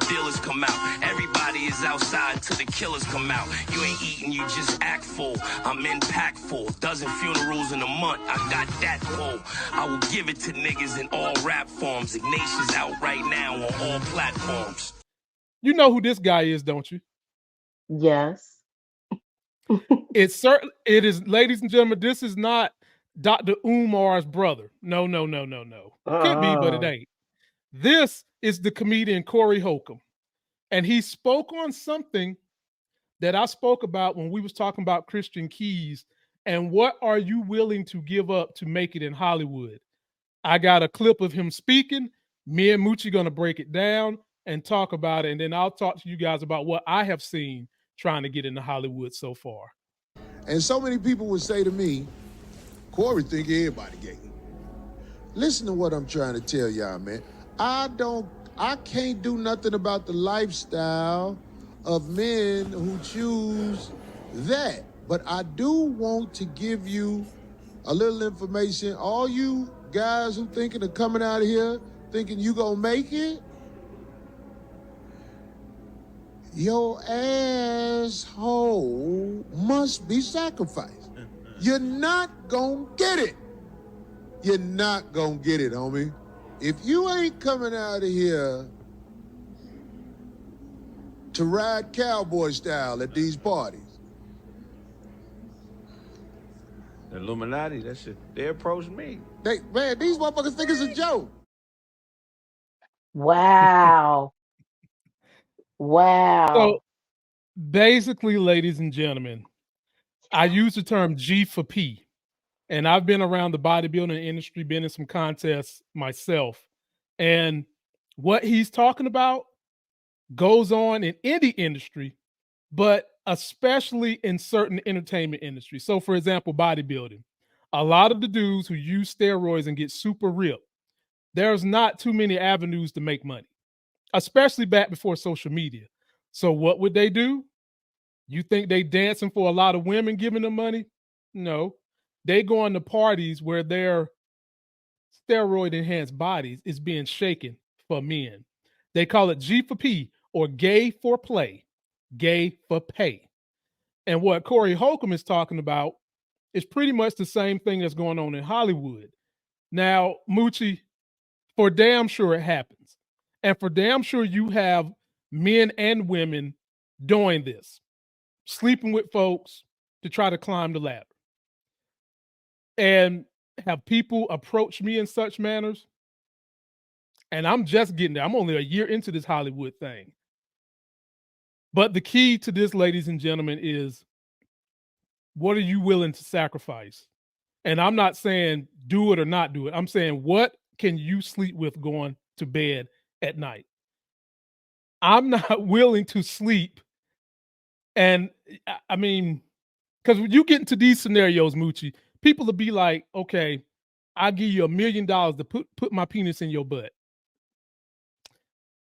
dealers come out. Everybody is outside till the killers come out. You ain't eating, you just act full. I'm impactful. Dozen funerals in a month, I got that pull. I will give it to niggas in all rap forms. Ignatius out right now on all platforms. You know who this guy is, don't you? Yes. It is, ladies and gentlemen, this is not Dr. Umar's brother. No. Could be, but it ain't. This is the comedian Corey Holcomb. And he spoke on something that I spoke about when we was talking about Christian Keys and what are you willing to give up to make it in Hollywood. I got a clip of him speaking. Me and Moochie going to break it down and talk about it. And then I'll talk to you guys about what I have seen trying to get into Hollywood so far. And so many people would say to me, Corey think everybody gay. Listen to what I'm trying to tell y'all, man. I can't do nothing about the lifestyle of men who choose that. But I do want to give you a little information. All you guys who thinking of coming out of here, thinking you gonna make it, your asshole must be sacrificed. You're not gonna get it. You're not gonna get it, homie. If you ain't coming out of here to ride cowboy style at these parties. The Illuminati, that shit, they approached me. Man, these motherfuckers think it's a joke. Wow. So basically, ladies and gentlemen, I use the term G for P. And I've been around the bodybuilding industry, been in some contests myself. And what he's talking about goes on in any industry, but especially in certain entertainment industries. So, for example, bodybuilding. A lot of the dudes who use steroids and get super ripped, there's not too many avenues to make money, especially back before social media. So what would they do? You think they dancing for a lot of women giving them money? No. They go on to parties where their steroid-enhanced bodies is being shaken for men. They call it G for P, or gay for play, gay for pay. And what Corey Holcomb is talking about is pretty much the same thing that's going on in Hollywood. Now, Moochie, for damn sure it happens. And for damn sure you have men and women doing this, sleeping with folks to try to climb the ladder. And have people approach me in such manners. And I'm just getting there. I'm only a year into this Hollywood thing. But the key to this, ladies and gentlemen, is what are you willing to sacrifice? And I'm not saying do it or not do it. I'm saying what can you sleep with going to bed at night? I'm not willing to sleep. And I mean, because when you get into these scenarios, Moochie, people will be like, okay, I'll give you $1 million to put my penis in your butt.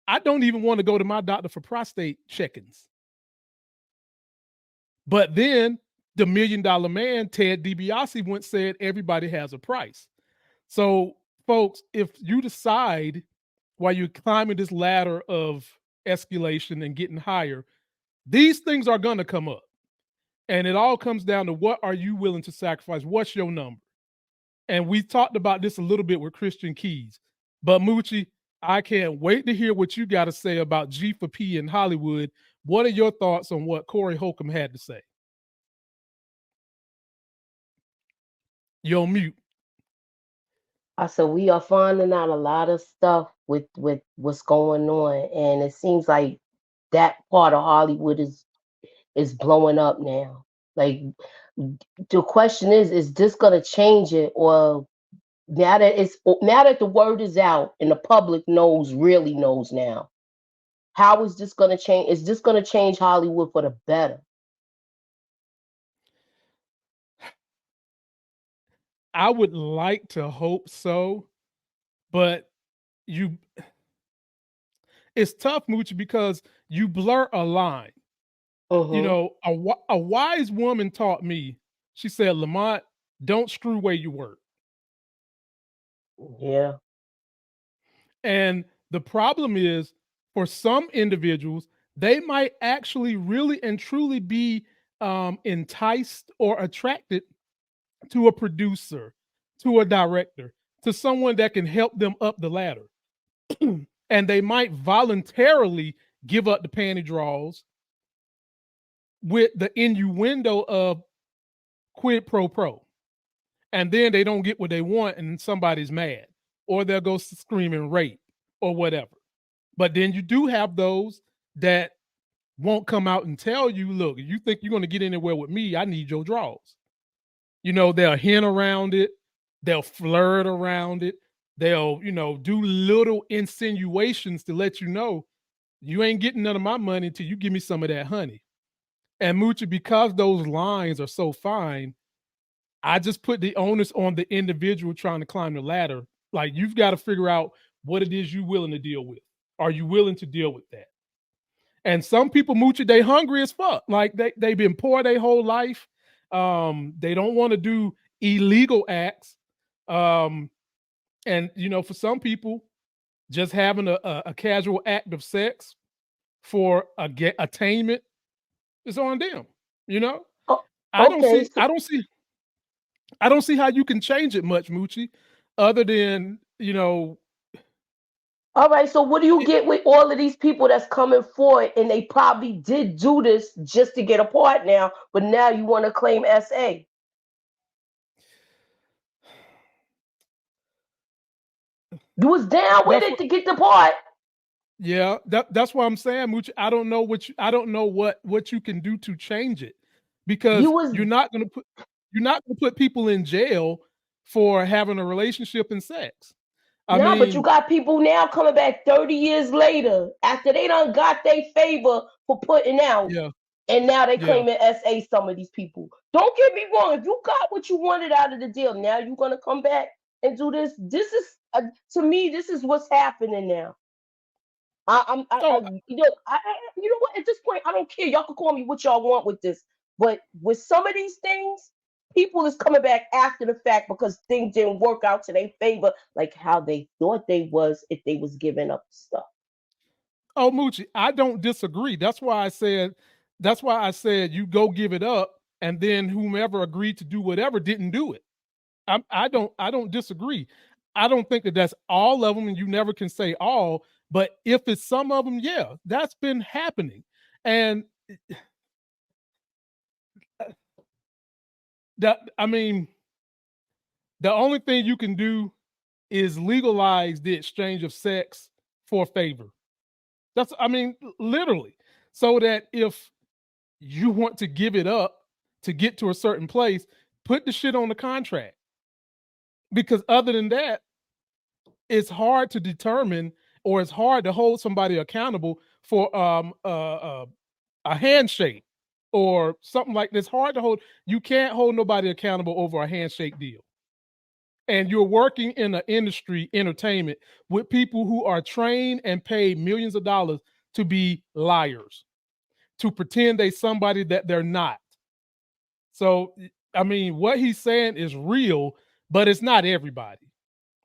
I don't even want to go to my doctor for prostate check-ins. But then the $1 Million Man, Ted DiBiase, once said everybody has a price. So, folks, if you decide while you're climbing this ladder of escalation and getting higher, these things are going to come up. And it all comes down to what are you willing to sacrifice? What's your number? And we talked about this a little bit with Christian Keys. But Moochie, I can't wait to hear what you got to say about G for P in Hollywood. What are your thoughts on what Corey Holcomb had to say? You're on mute. I said we are finding out a lot of stuff with what's going on, and it seems like that part of Hollywood is blowing up now. Like the question is this gonna change it, or now that the word is out and the public really knows now, how is this gonna change? Is this gonna change Hollywood for the better? I would like to hope so, but it's tough, Moochie, because you blur a line. You know, a wise woman taught me, she said, Lamont, don't screw where you work. Yeah. And the problem is, for some individuals, they might actually really and truly be enticed or attracted to a producer, to a director, to someone that can help them up the ladder. And they might voluntarily give up the panty draws with the innuendo of quid pro pro. And then they don't get what they want and somebody's mad, or they'll go scream and rape or whatever. But then you do have those that won't come out and tell you, look, you think you're going to get anywhere with me, I need your draws. They'll hint around it, they'll flirt around it, they'll, do little insinuations to let you know you ain't getting none of my money until you give me some of that honey. And Moochie, because those lines are so fine, I just put the onus on the individual trying to climb the ladder. Like, you've got to figure out what it is you're willing to deal with. Are you willing to deal with that? And some people, Moochie, they hungry as fuck. Like, they've been poor their whole life. They don't want to do illegal acts. And, for some people, just having a casual act of sex for attainment is on them. Oh, I don't okay. see. I don't see. I don't see how you can change it much, Moochie, other than All right. So what do you it, get with all of these people that's coming forward and they probably did do this just to get a part now, but now you want to claim SA? You was down with that's it what. to get the part. Yeah, that's why I'm saying, Moochie. I don't know what you can do to change it, You because was you're not gonna put people in jail for having a relationship and sex. I nah, but you mean, got people now coming back 30 years later after they done got their favor for putting out. yeah, And now they yeah. claiming SA, some of these people. Don't get me wrong. If you got what you wanted out of the deal, now you're going to come back and do this. This is, to me, this is what's happening now. Oh, You know what? At this point, I don't care. Y'all can call me what y'all want with this. But with some of these things, people is coming back after the fact because things didn't work out to their favor, like how they thought they was if they was giving up stuff. oh, Moochie, I don't disagree. That's why I said. That's why I said you go give it up, and then whomever agreed to do whatever didn't do it. I don't disagree. I don't think that that's all of them, and you never can say all. But if it's some of them, yeah, that's been happening. And that I mean, the only thing you can do is legalize the exchange of sex for favor. That's literally, so that if you want to give it up to get to a certain place, put the shit on the contract. Because other than that, it's hard to determine, or it's hard to hold somebody accountable for a handshake or something like this. Hard to hold. You can't hold nobody accountable over a handshake deal. And you're working in an industry, entertainment, with people who are trained and paid millions of dollars to be liars, to pretend they somebody that they're not. So, what he's saying is real, but it's not everybody.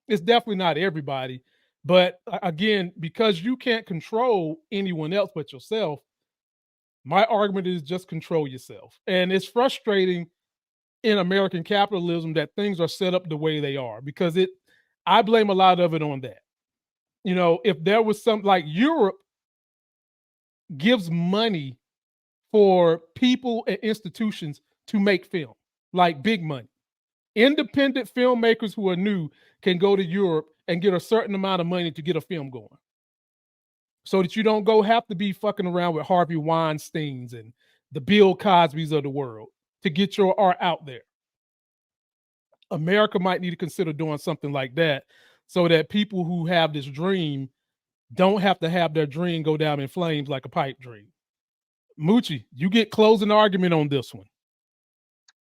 It's definitely not everybody. But again, because you can't control anyone else but yourself, my argument is just control yourself. And it's frustrating in American capitalism that things are set up the way they are, because I blame a lot of it on that. If there was some, like, Europe gives money for people and institutions to make film, like big money. Independent filmmakers who are new can go to Europe and get a certain amount of money to get a film going, so that you don't have to be fucking around with Harvey Weinsteins and the Bill Cosbys of the world to get your art out there. America might need to consider doing something like that, so that people who have this dream don't have to have their dream go down in flames like a pipe dream. Moochie, you get closing argument on this one.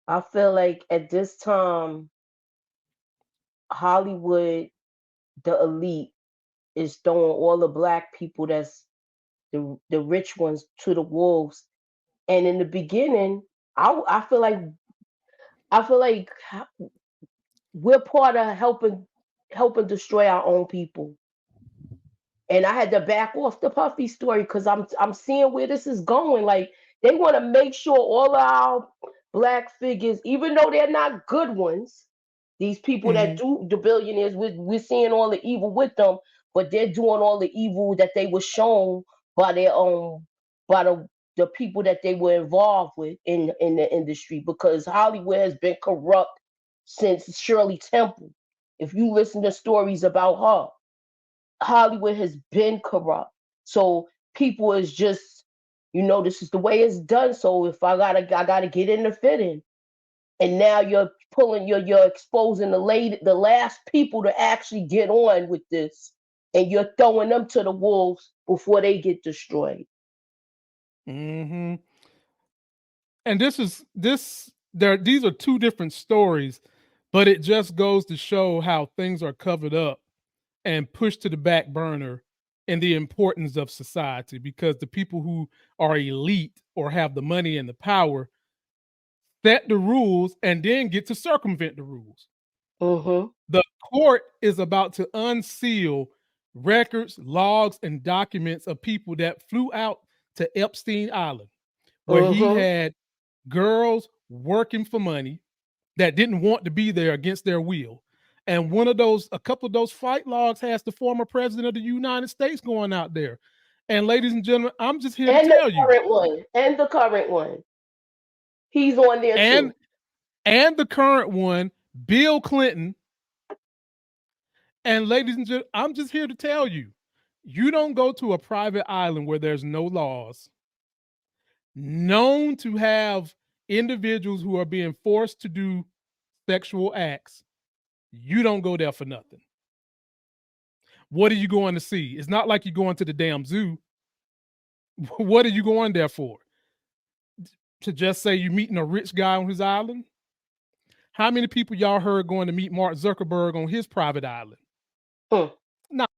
I feel like at this time, Hollywood, the elite, is throwing all the black people that's the rich ones to the wolves. And in the beginning, I feel like we're part of helping destroy our own people. And I had to back off the Puffy story because I'm seeing where this is going. Like they want to make sure all our black figures, even though they're not good ones, these people that do the billionaires, we're seeing all the evil with them, but they're doing all the evil that they were shown by their own by the people that they were involved with in the industry, because Hollywood has been corrupt since Shirley Temple. If you listen to stories about her, Hollywood has been corrupt. So people is just, this is the way it's done. So if I gotta get in the fitting. And now you're exposing the last people to actually get on with this, and you're throwing them to the wolves before they get destroyed. Mm-hmm. And these are two different stories, but it just goes to show how things are covered up and pushed to the back burner and the importance of society, because the people who are elite or have the money and the power set the rules and then get to circumvent the rules. Mm-hmm. The court is about to unseal records, logs, and documents of people that flew out to Epstein Island, where he had girls working for money that didn't want to be there against their will. And a couple of those flight logs has the former president of the United States going out there. And ladies and gentlemen, I'm just here to tell you. And the current one. He's on there too. And the current one, Bill Clinton. And ladies and gentlemen, I'm just here to tell you, you don't go to a private island where there's no laws, known to have individuals who are being forced to do sexual acts. You don't go there for nothing. What are you going to see? It's not like you're going to the damn zoo. What are you going there for? To just say you're meeting a rich guy on his island? How many people y'all heard going to meet Mark Zuckerberg on his private island? Not